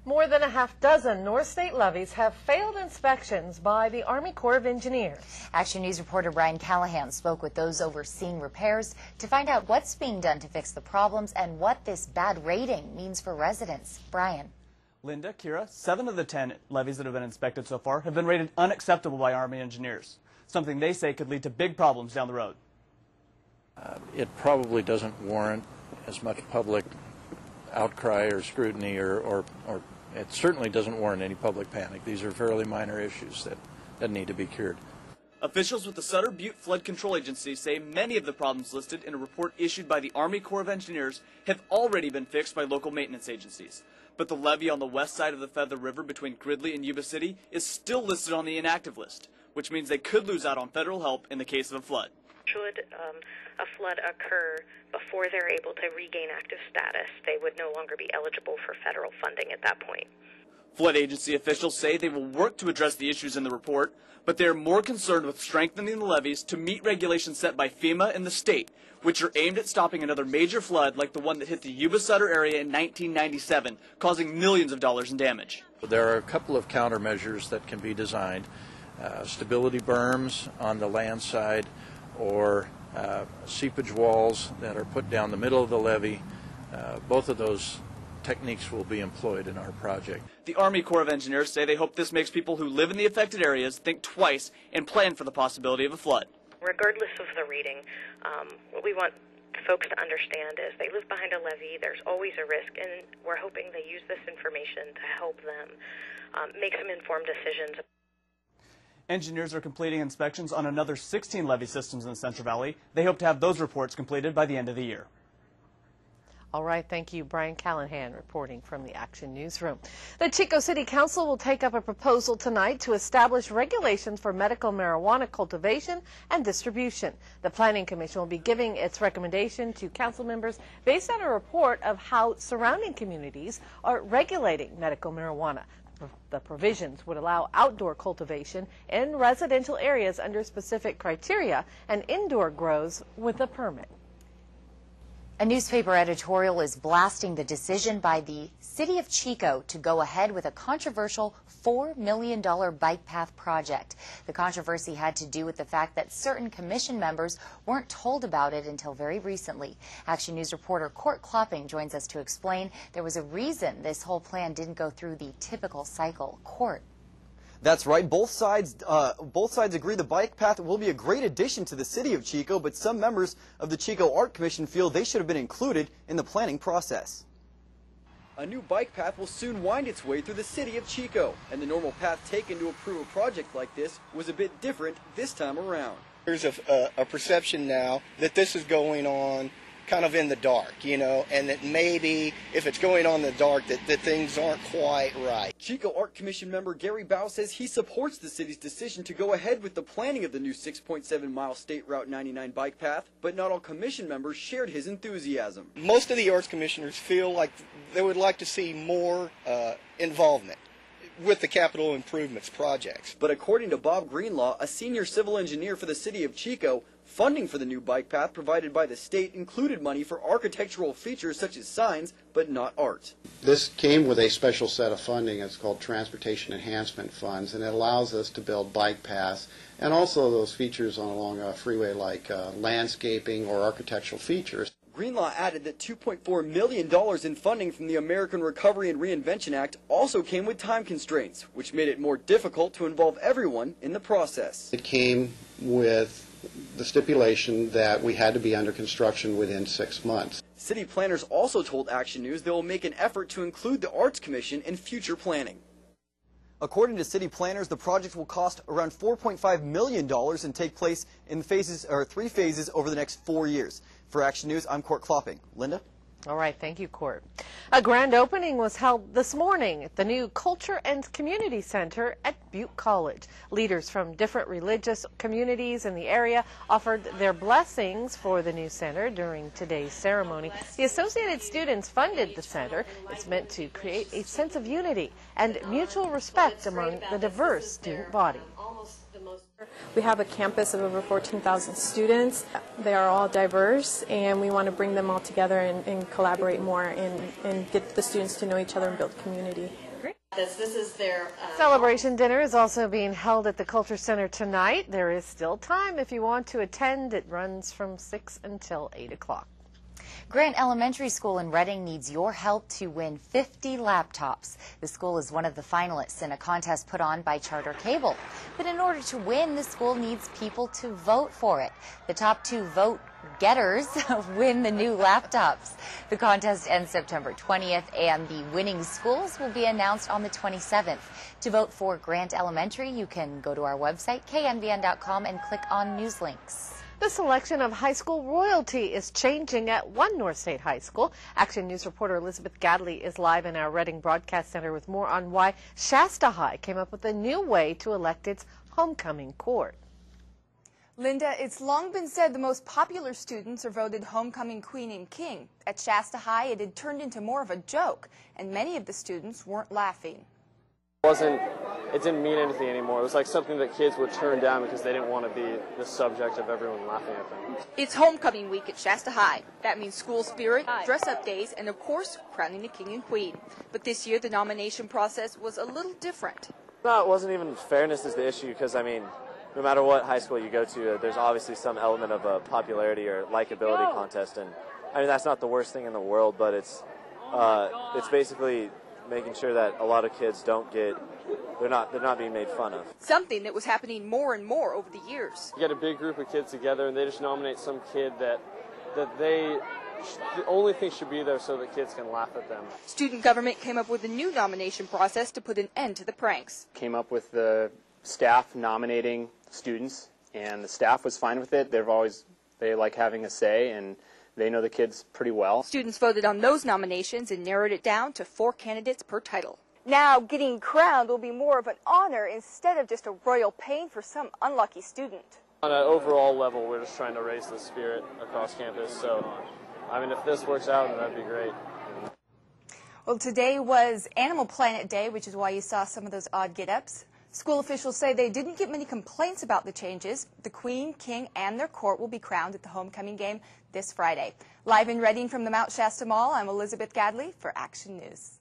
More than a half dozen North State levees have failed inspections by the Army Corps of Engineers. Action News reporter Brian Callahan spoke with those overseeing repairs to find out what's being done to fix the problems and what this bad rating means for residents. Brian. Linda, Kira, 7 of the 10 levees that have been inspected so far have been rated unacceptable by Army engineers, something they say could lead to big problems down the road. It probably doesn't warrant as much public outcry or scrutiny, or it certainly doesn't warrant any public panic. These are fairly minor issues that need to be cured. Officials with the Sutter Butte Flood Control Agency say many of the problems listed in a report issued by the Army Corps of Engineers have already been fixed by local maintenance agencies. But the levee on the west side of the Feather River between Gridley and Yuba City is still listed on the inactive list, which means they could lose out on federal help in the case of a flood. Should a flood occur before they're able to regain active status, they would no longer be eligible for federal funding at that point. Flood agency officials say they will work to address the issues in the report, but they are more concerned with strengthening the levees to meet regulations set by FEMA and the state, which are aimed at stopping another major flood like the one that hit the Yuba Sutter area in 1997, causing millions of dollars in damage. There are a couple of countermeasures that can be designed. Stability berms on the land side, or seepage walls that are put down the middle of the levee. Both of those techniques will be employed in our project. The Army Corps of Engineers say they hope this makes people who live in the affected areas think twice and plan for the possibility of a flood. Regardless of the rating, what we want folks to understand is they live behind a levee, there's always a risk, and we're hoping they use this information to help them make some informed decisions. Engineers are completing inspections on another 16 levee systems in the Central Valley. They hope to have those reports completed by the end of the year. All right, thank you, Brian Callahan, reporting from the Action Newsroom. The Chico City Council will take up a proposal tonight to establish regulations for medical marijuana cultivation and distribution. The Planning Commission will be giving its recommendation to council members based on a report of how surrounding communities are regulating medical marijuana. The provisions would allow outdoor cultivation in residential areas under specific criteria and indoor grows with a permit. A newspaper editorial is blasting the decision by the City of Chico to go ahead with a controversial $4 million bike path project. The controversy had to do with the fact that certain commission members weren't told about it until very recently. Action News reporter Court Klopping joins us to explain there was a reason this whole plan didn't go through the typical cycle. Court. That's right. Both sides agree the bike path will be a great addition to the city of Chico, but some members of the Chico Art Commission feel they should have been included in the planning process. A new bike path will soon wind its way through the city of Chico, and the normal path taken to approve a project like this was a bit different this time around. There's a perception now that this is going on kind of in the dark, you know, and that maybe if it's going on in the dark that things aren't quite right. Chico Art Commission member Gary Bow says he supports the city's decision to go ahead with the planning of the new 6.7-mile State Route 99 bike path, but not all commission members shared his enthusiasm. Most of the arts commissioners feel like they would like to see more involvement with the capital improvements projects. But according to Bob Greenlaw, a senior civil engineer for the city of Chico, funding for the new bike path provided by the state included money for architectural features such as signs, but not art. This came with a special set of funding. It's called Transportation Enhancement Funds, and it allows us to build bike paths and also those features along a freeway like landscaping or architectural features. Greenlaw added that $2.4 million in funding from the American Recovery and Reinvention Act also came with time constraints, which made it more difficult to involve everyone in the process. It came with the stipulation that we had to be under construction within 6 months. City planners also told Action News they will make an effort to include the Arts Commission in future planning. According to city planners, the project will cost around $4.5 million and take place in 3 phases over the next 4 years. For Action News, I'm Court Klopping. Linda? All right, thank you, Court. A grand opening was held this morning at the new Culture and Community Center at Butte College. Leaders from different religious communities in the area offered their blessings for the new center during today's ceremony. The Associated Students funded the center. It's meant to create a sense of unity and mutual respect among the diverse student body. We have a campus of over 14,000 students. They are all diverse, and we want to bring them all together and collaborate more and get the students to know each other and build community. This is their Celebration dinner is also being held at the Culture Center tonight. There is still time if you want to attend. It runs from 6 until 8 o'clock. Grant Elementary School in Reading needs your help to win 50 laptops. The school is one of the finalists in a contest put on by Charter Cable. But in order to win, the school needs people to vote for it. The top 2 vote getters win the new laptops. The contest ends September 20th, and the winning schools will be announced on the 27th. To vote for Grant Elementary, you can go to our website, knvn.com, and click on news links. The selection of high school royalty is changing at one North State high school. Action News reporter Elizabeth Gadley is live in our Reading Broadcast Center with more on why Shasta High came up with a new way to elect its homecoming court. Linda, it's long been said the most popular students are voted homecoming queen and king. At Shasta High, it had turned into more of a joke, and many of the students weren't laughing. It didn't mean anything anymore. It was like something that kids would turn down because they didn't want to be the subject of everyone laughing at them. It's homecoming week at Shasta High. That means school spirit, dress-up days, and of course, crowning the king and queen. But this year, the nomination process was a little different. No, it wasn't even fairness is the issue because, I mean, no matter what high school you go to, there's obviously some element of a popularity or likability contest. And, I mean, that's not the worst thing in the world, but it's basically making sure that a lot of kids they're not being made fun of. Something that was happening more and more over the years. You get a big group of kids together and they just nominate some kid that they the only thing should be there so that kids can laugh at them. Student government came up with a new nomination process to put an end to the pranks. Came up with the staff nominating students, and the staff was fine with it. They like having a say, and they know the kids pretty well. Students voted on those nominations and narrowed it down to 4 candidates per title. Now, getting crowned will be more of an honor instead of just a royal pain for some unlucky student. On an overall level, we're just trying to raise the spirit across campus. So, I mean, if this works out, then that'd be great. Well, today was Animal Planet Day, which is why you saw some of those odd get-ups. School officials say they didn't get many complaints about the changes. The Queen, King, and their court will be crowned at the homecoming game this Friday. Live in Reading from the Mount Shasta Mall, I'm Elizabeth Gadley for Action News.